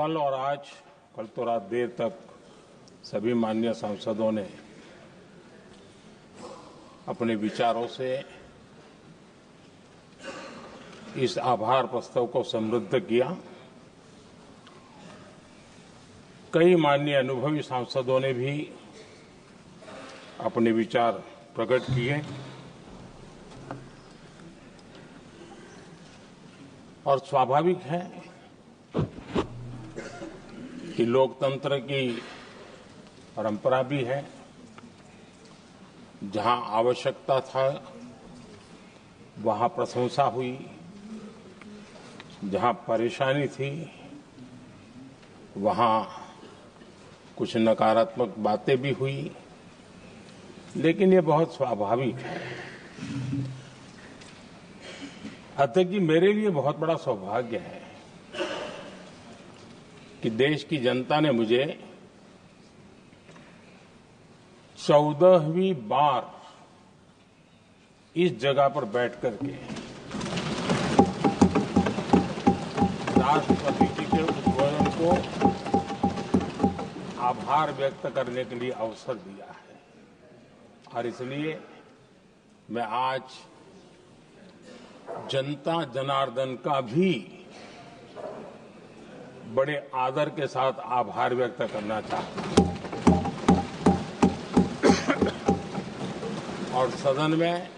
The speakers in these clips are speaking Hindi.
कल तो रात देर तक सभी माननीय सांसदों ने अपने विचारों से इस आभार प्रस्ताव को समृद्ध किया। कई माननीय अनुभवी सांसदों ने भी अपने विचार प्रकट किए और स्वाभाविक है कि लोकतंत्र की परंपरा भी है। जहां आवश्यकता था वहां प्रशंसा हुई, जहां परेशानी थी वहां कुछ नकारात्मक बातें भी हुई, लेकिन ये बहुत स्वाभाविक है। अध्यक्ष जी, मेरे लिए बहुत बड़ा सौभाग्य है कि देश की जनता ने मुझे 14वीं बार इस जगह पर बैठकर के राष्ट्रपति जी के उद्बोधन को आभार व्यक्त करने के लिए अवसर दिया है और इसलिए मैं आज जनता जनार्दन का भी बड़े आदर के साथ आभार व्यक्त करना चाहता हूं और सदन में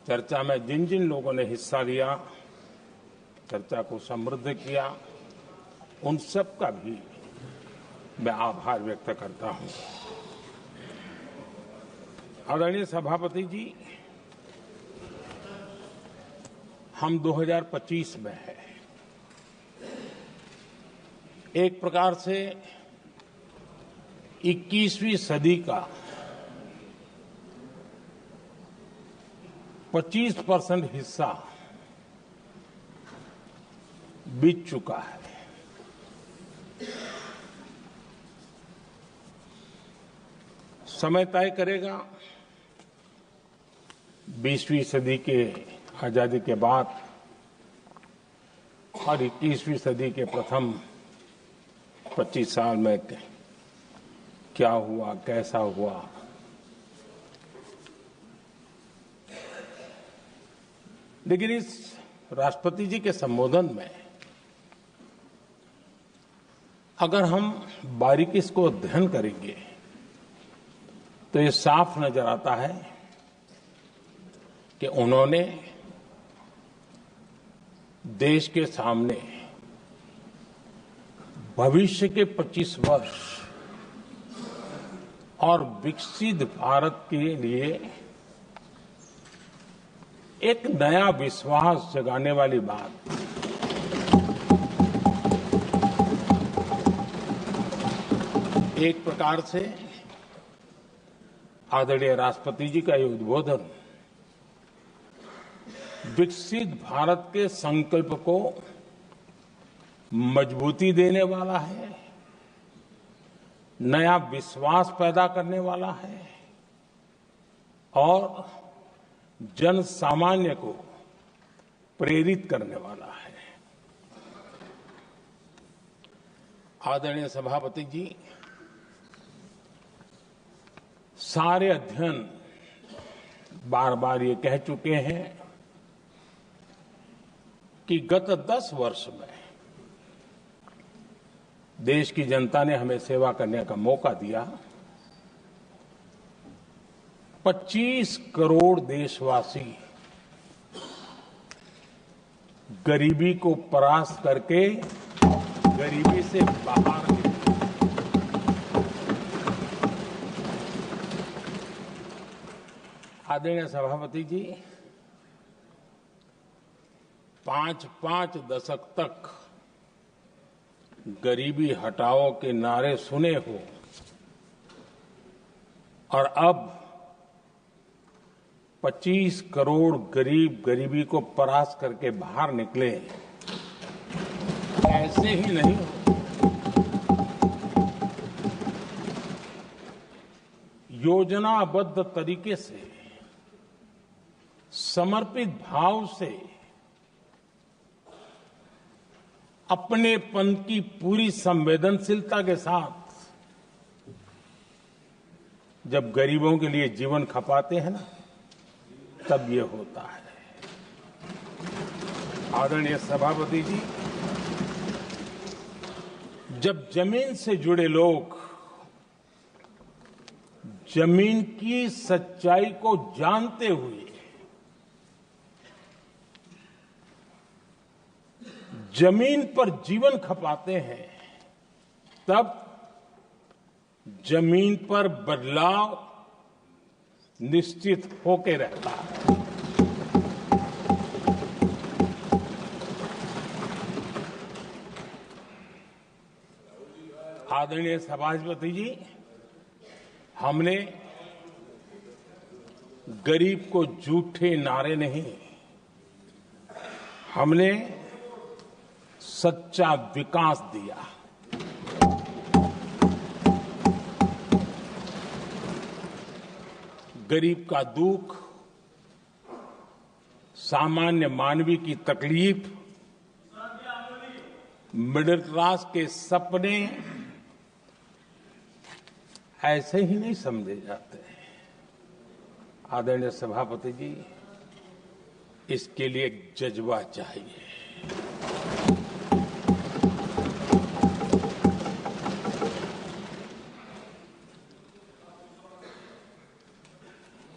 चर्चा में जिन जिन लोगों ने हिस्सा लिया, चर्चा को समृद्ध किया, उन सब का भी मैं आभार व्यक्त करता हूं। आदरणीय सभापति जी, हम 2025 में हैं। एक प्रकार से 21वीं सदी का 25% हिस्सा बीत चुका है। समय तय करेगा 20वीं सदी के आजादी के बाद और 21वीं सदी के प्रथम 25 साल में क्या हुआ, कैसा हुआ। लेकिन इस राष्ट्रपति जी के संबोधन में अगर हम बारीकी इसको अध्ययन करेंगे तो ये साफ नजर आता है कि उन्होंने देश के सामने भविष्य के 25 वर्ष और विकसित भारत के लिए एक नया विश्वास जगाने वाली बात, एक प्रकार से आदरणीय राष्ट्रपति जी का ये उद्बोधन विकसित भारत के संकल्प को मजबूती देने वाला है, नया विश्वास पैदा करने वाला है और जन सामान्य को प्रेरित करने वाला है। आदरणीय सभापति जी, सारे अध्ययन बार बार ये कह चुके हैं कि गत 10 वर्ष में देश की जनता ने हमें सेवा करने का मौका दिया। 25 करोड़ देशवासी गरीबी को परास्त करके गरीबी से बाहर निकले। आदरणीय सभापति जी, 5 दशक तक गरीबी हटाओ के नारे सुने हो और अब 25 करोड़ गरीब गरीबी को परास्त करके बाहर निकले, ऐसे ही नहीं हो। योजनाबद्ध तरीके से, समर्पित भाव से अपनेपन की पूरी संवेदनशीलता के साथ जब गरीबों के लिए जीवन खपाते हैं ना, तब ये होता है। आदरणीय सभापति जी, जब जमीन से जुड़े लोग जमीन की सच्चाई को जानते हुए जमीन पर जीवन खपाते हैं, तब जमीन पर बदलाव निश्चित होके रहता है। आदरणीय सभापति जी, हमने गरीब को झूठे नारे नहीं, हमने सच्चा विकास दिया। गरीब का दुख, सामान्य मानवी की तकलीफ, मिडिल क्लास के सपने ऐसे ही नहीं समझे जाते। आदरणीय सभापति जी, इसके लिए एक जज्बा चाहिए।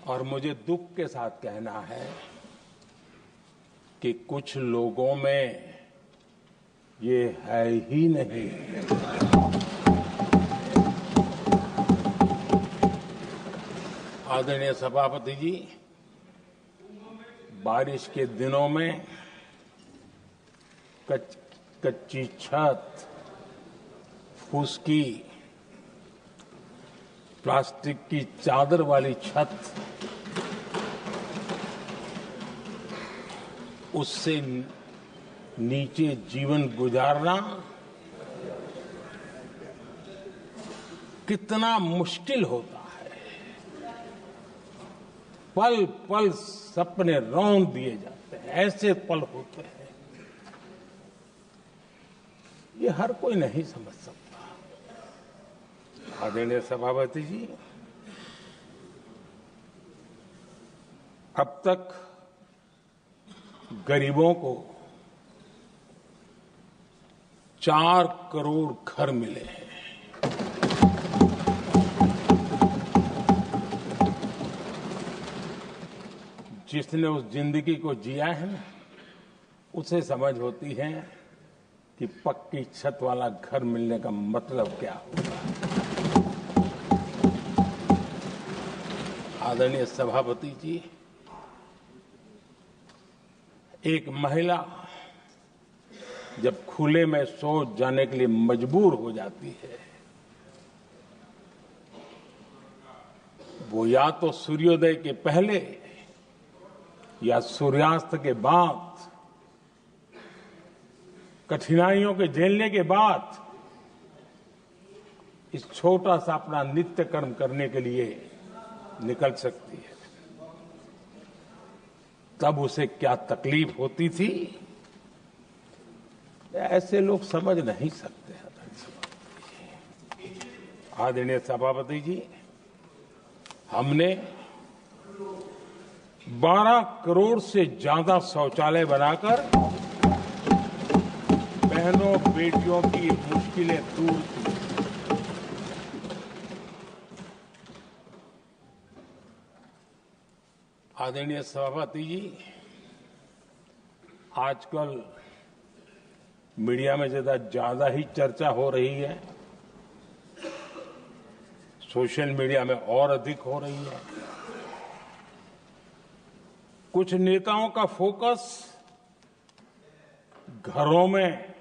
और मुझे दुख के साथ कहना है कि कुछ लोगों में ये है ही नहीं। आदरणीय सभापति जी, बारिश के दिनों में कच्ची छत, फुसकी, प्लास्टिक की चादर वाली छत, उससे नीचे जीवन गुजारना कितना मुश्किल होता है। पल पल सपने रौंद दिए जाते हैं, ऐसे पल होते हैं, ये हर कोई नहीं समझ सकता। आदरणीय सभापति जी, अब तक गरीबों को 4 करोड़ घर मिले हैं। जिसने उस जिंदगी को जिया है ना, उसे समझ होती है कि पक्की छत वाला घर मिलने का मतलब क्या होता है। आदरणीय सभापति जी, एक महिला जब खुले में शौच जाने के लिए मजबूर हो जाती है, वो या तो सूर्योदय के पहले या सूर्यास्त के बाद, कठिनाइयों के झेलने के बाद इस छोटा सा अपना नित्य कर्म करने के लिए निकल सकती है। तब उसे क्या तकलीफ होती थी, ऐसे लोग समझ नहीं सकते। आदरणीय सभापति जी, हमने 12 करोड़ से ज्यादा शौचालय बनाकर बहनों बेटियों की मुश्किलें दूर की। आदरणीय सभापति जी, आजकल मीडिया में ज्यादा ही चर्चा हो रही है, सोशल मीडिया में और अधिक हो रही है। कुछ नेताओं का फोकस घरों में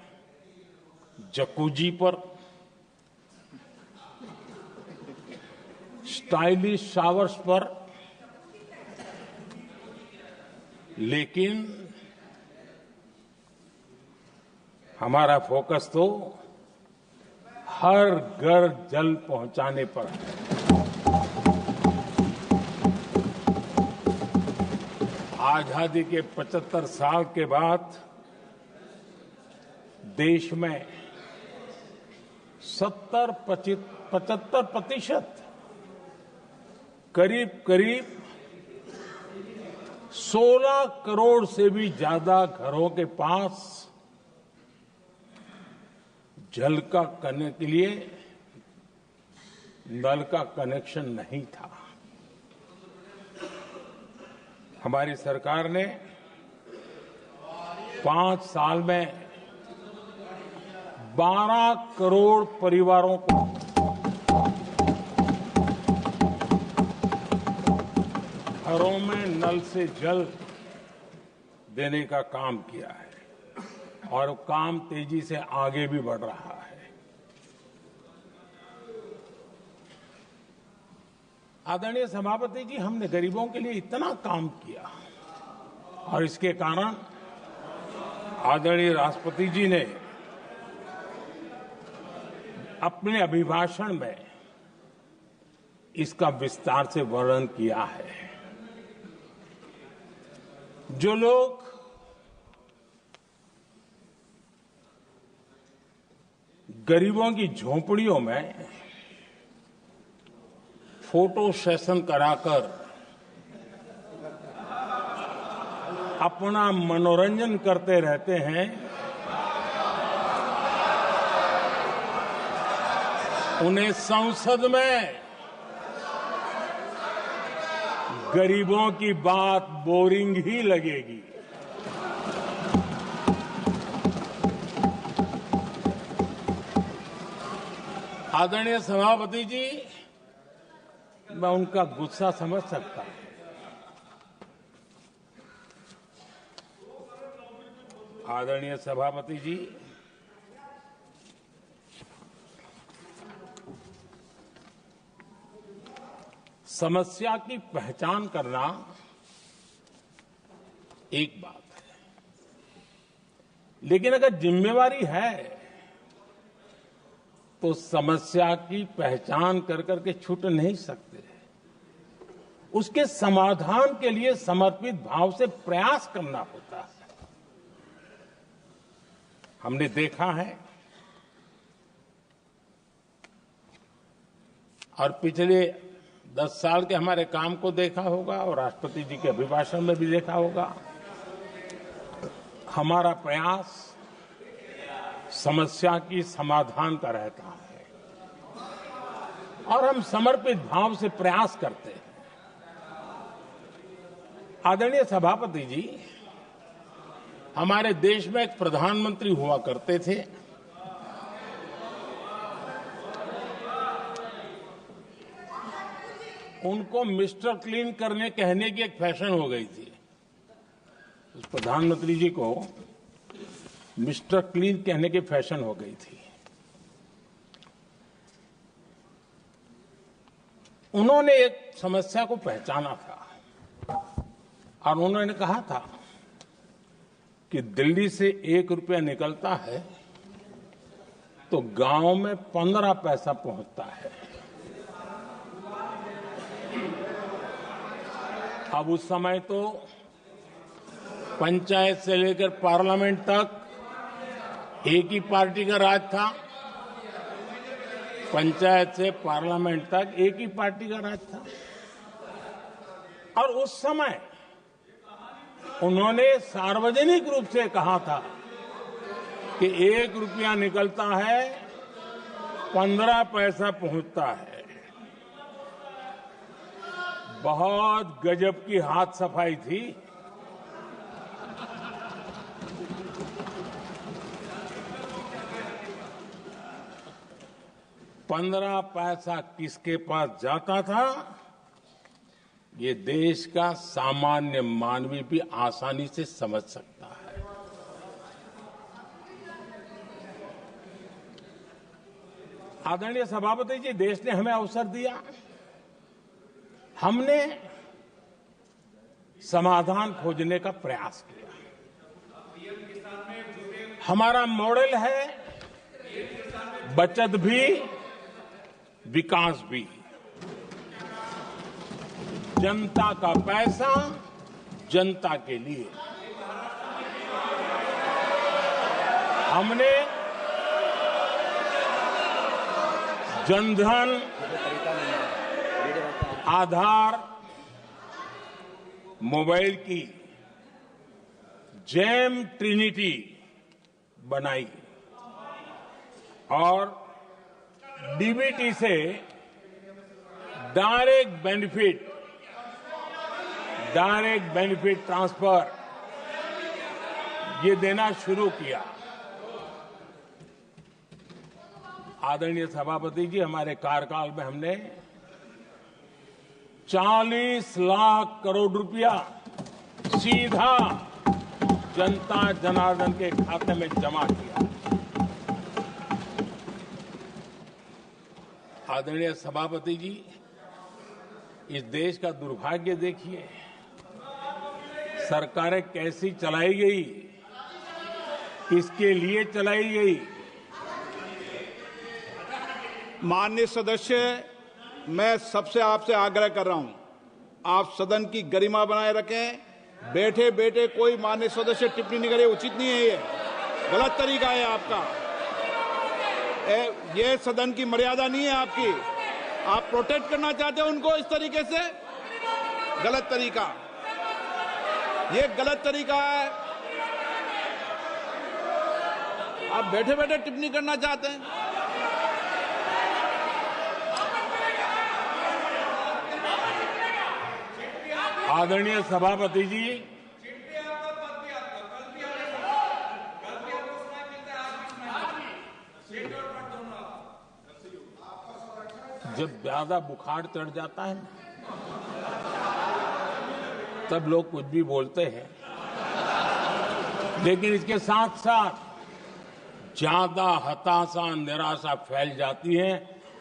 जकूजी पर, स्टाइलिश शावर्स पर, लेकिन हमारा फोकस तो हर घर जल पहुंचाने पर है। आजादी के 75 साल के बाद देश में 70-75% करीब 16 करोड़ से भी ज्यादा घरों के पास जल का करने के लिए नल का कनेक्शन नहीं था। हमारी सरकार ने 5 साल में 12 करोड़ परिवारों को घरों में नल से जल देने का काम किया है और काम तेजी से आगे भी बढ़ रहा है। आदरणीय सभापति जी, हमने गरीबों के लिए इतना काम किया और इसके कारण आदरणीय राष्ट्रपति जी ने अपने अभिभाषण में इसका विस्तार से वर्णन किया है। जो लोग गरीबों की झोपड़ियों में फोटो सेशन कराकर अपना मनोरंजन करते रहते हैं, उन्हें संसद में गरीबों की बात बोरिंग ही लगेगी। आदरणीय सभापति जी, मैं उनका गुस्सा समझ सकता हूं। आदरणीय सभापति जी, समस्या की पहचान करना एक बात है, लेकिन अगर जिम्मेवारी है तो समस्या की पहचान कर करके छूट नहीं सकते। उसके समाधान के लिए समर्पित भाव से प्रयास करना होता है। हमने देखा है और पिछले 10 साल के हमारे काम को देखा होगा और राष्ट्रपति जी के अभिभाषण में भी देखा होगा। हमारा प्रयास समस्या की समाधान का रहता है और हम समर्पित भाव से प्रयास करते हैं। आदरणीय सभापति जी, हमारे देश में एक प्रधानमंत्री हुआ करते थे। उनको मिस्टर क्लीन करने कहने की एक फैशन हो गई थी। उस प्रधानमंत्री जी को मिस्टर क्लीन कहने की फैशन हो गई थी। उन्होंने एक समस्या को पहचाना था और उन्होंने कहा था कि दिल्ली से 1 रुपया निकलता है तो गांव में 15 पैसा पहुंचता है। अब उस समय तो पंचायत से लेकर पार्लियामेंट तक एक ही पार्टी का राज था। पंचायत से पार्लियामेंट तक एक ही पार्टी का राज था और उस समय उन्होंने सार्वजनिक रूप से कहा था कि 1 रुपया निकलता है 15 पैसा पहुंचता है। बहुत गजब की हाथ सफाई थी। पंद्रह पैसा किसके पास जाता था, ये देश का सामान्य मानवी भी आसानी से समझ सकता है। आदरणीय सभापति जी, देश ने हमें अवसर दिया, हमने समाधान खोजने का प्रयास किया। हमारा मॉडल है बचत भी विकास भी। जनता का पैसा जनता के लिए। हमने जनधन, आधार, मोबाइल की जेम ट्रिनिटी बनाई और डीबीटी से डायरेक्ट बेनिफिट ट्रांसफर ये देना शुरू किया। आदरणीय सभापति जी, हमारे कार्यकाल में हमने 40 लाख करोड़ रुपया सीधा जनता जनार्दन के खाते में जमा किया। आदरणीय सभापति जी, इस देश का दुर्भाग्य देखिए, सरकारें कैसी चलाई गई, किसके लिए चलाई गई। माननीय सदस्य, मैं सबसे आपसे आग्रह कर रहा हूं, आप सदन की गरिमा बनाए रखें। बैठे बैठे कोई माननीय सदस्य टिप्पणी नहीं करे, उचित नहीं है, ये गलत तरीका है आपका। ये सदन की मर्यादा नहीं है आपकी। आप प्रोटेक्ट करना चाहते हो उनको इस तरीके से, गलत तरीका, ये गलत तरीका है। आप बैठे बैठे टिप्पणी करना चाहते हैं। आदरणीय सभापति जी, जब ज्यादा बुखार चढ़ जाता है ना, तब लोग कुछ भी बोलते हैं, लेकिन इसके साथ साथ ज्यादा हताशा, निराशा फैल जाती है,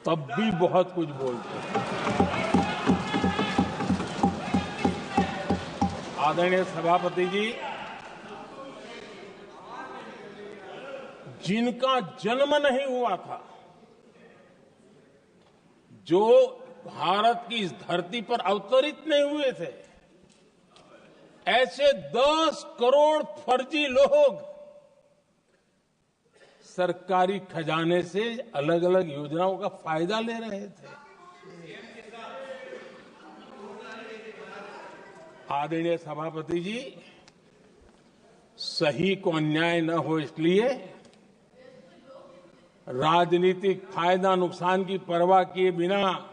तब भी बहुत कुछ बोलते हैं। आदरणीय सभापति जी, जिनका जन्म नहीं हुआ था, जो भारत की इस धरती पर अवतरित नहीं हुए थे, ऐसे 10 करोड़ फर्जी लोग सरकारी खजाने से अलग अलग योजनाओं का फायदा ले रहे थे। आदरणीय सभापति जी, सही को अन्याय न हो इसलिए राजनीतिक फायदा नुकसान की परवाह किए बिना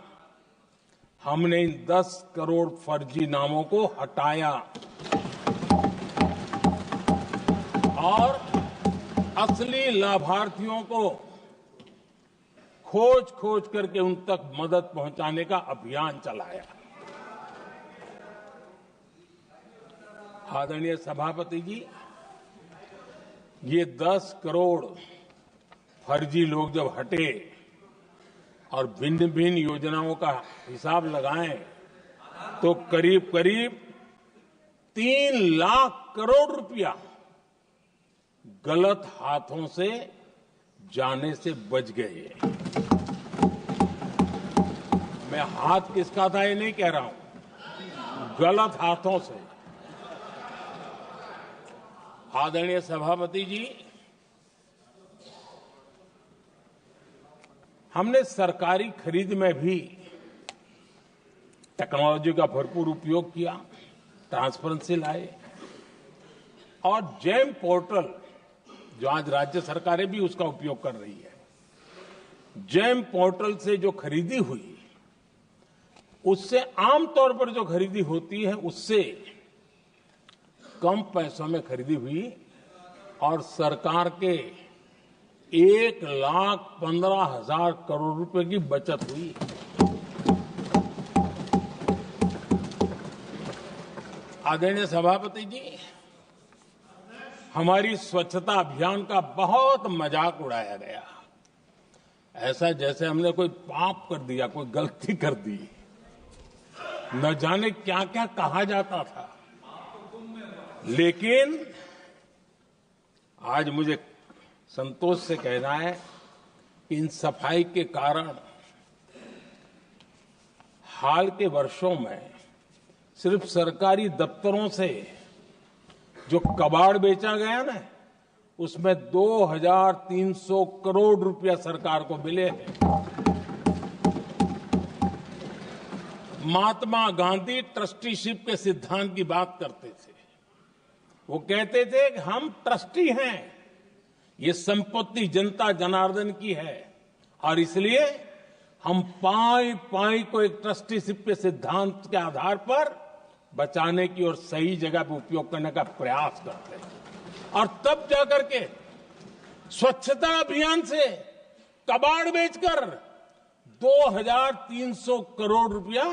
हमने इन 10 करोड़ फर्जी नामों को हटाया और असली लाभार्थियों को खोज खोज करके उन तक मदद पहुंचाने का अभियान चलाया। आदरणीय सभापति जी, ये 10 करोड़ फर्जी लोग जब हटे और भिन्न भिन्न योजनाओं का हिसाब लगाएं तो करीब करीब 3 लाख करोड़ रुपया गलत हाथों से जाने से बच गए। मैं हाथ किसका था ये नहीं कह रहा हूं, गलत हाथों से। आदरणीय सभापति जी, हमने सरकारी खरीद में भी टेक्नोलॉजी का भरपूर उपयोग किया, ट्रांसपेरेंसी लाए और जेम पोर्टल, जो आज राज्य सरकारें भी उसका उपयोग कर रही है, जेम पोर्टल से जो खरीदी हुई, उससे आमतौर पर जो खरीदी होती है उससे कम पैसों में खरीदी हुई और सरकार के 1,15,000 करोड़ रुपए की बचत हुई। आदरणीय सभापति जी, हमारी स्वच्छता अभियान का बहुत मजाक उड़ाया गया, ऐसा जैसे हमने कोई पाप कर दिया, कोई गलती कर दी, न जाने क्या क्या कहा जाता था। लेकिन आज मुझे संतोष से कहना है कि इन सफाई के कारण हाल के वर्षों में सिर्फ सरकारी दफ्तरों से जो कबाड़ बेचा गया ना, उसमें 2300 करोड़ रुपया सरकार को मिले हैं। महात्मा गांधी ट्रस्टीशिप के सिद्धांत की बात करते थे। वो कहते थे कि हम ट्रस्टी हैं, ये संपत्ति जनता जनार्दन की है और इसलिए हम पाई पाई को एक ट्रस्टीशिप के सिद्धांत के आधार पर बचाने की और सही जगह पर उपयोग करने का प्रयास करते हैं। और तब जाकर के स्वच्छता अभियान से कबाड़ बेचकर 2300 करोड़ रुपया